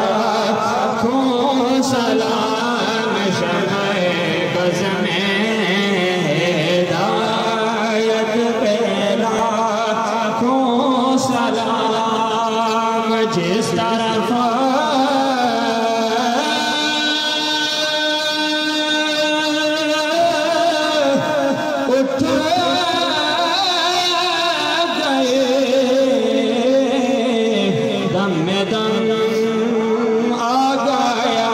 لاکھوں سلام شمع بز میں ہدایت پہ لاکھوں سلام جس طرف اٹھ گئے دم میں دم آ گیا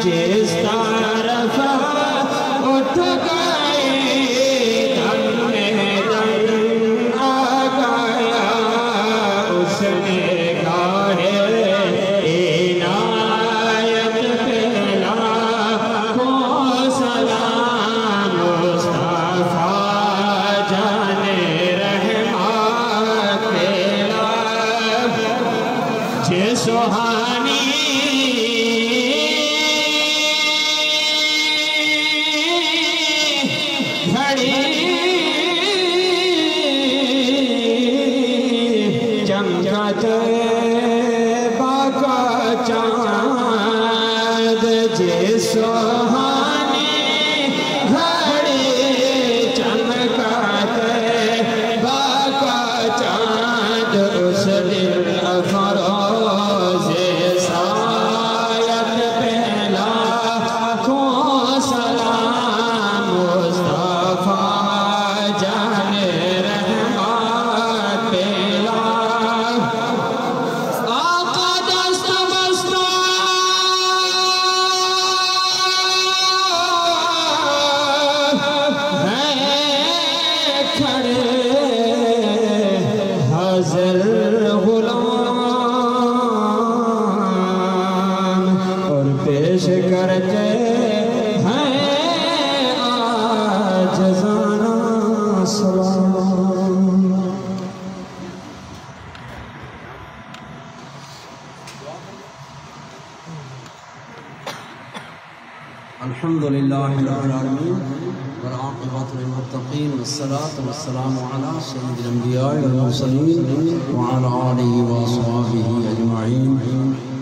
جس طرف اٹھ گئے دم میں دم آ گیا اس نے گاہے عنایت پہ لاکھوں سلام مصطفیٰ جان رحمت پہ لاکھوں سہانی گھڑی چمکت باقا چاند جس سہانی گھڑی چمکت باقا چاند اس دن افروز سایت پہ لاکھوں سلام مصطفیٰ جان رحمت پہ آقا دست بستہ ہیں کھڑے حاضر غلام اور پیش کرتے ہیں عاجزانہ سلام الحمد لله رب العالمين والعاقبة للمتقين والصلاة والسلام على سيد الأنبياء والمرسلين وعلى آله وأصحابه أجمعين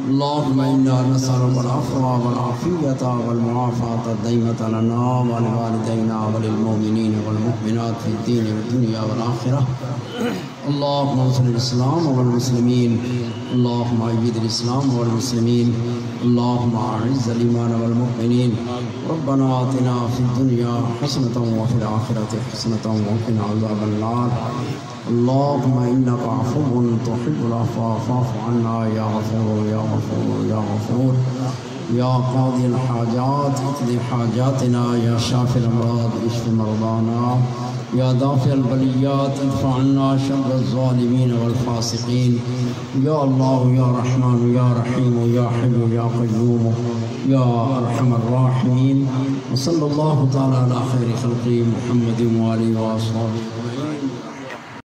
اللهم إنا نسألك العفو والعافية والمعافاة الدائمة لنا ولوالدينا وللمؤمنين والمؤمنات في الدين والدنيا والآخرة اللهم انصر الإسلام والمسلمين اللهم أيد الإسلام والمسلمين اللهم أعز الإيمان والمؤمنين ربنا آتنا في الدنيا حسنة وفي الآخرة حسنة وقنا عذاب النار اللهم إنك عفو تحب العفو فاعف عنا يا غفور يا غفور يا غفور يا قاضي الحاجات اقضي حاجاتنا يا شافي الأمراض اشف مرضانا يا دافع البليات ادفع عنا شر الظالمين والفاسقين يا الله يا رحمن يا رحيم يا حي يا قيوم يا أرحم الراحمين وصلى الله تعالى على خير خلقه محمد وآله وأصحابه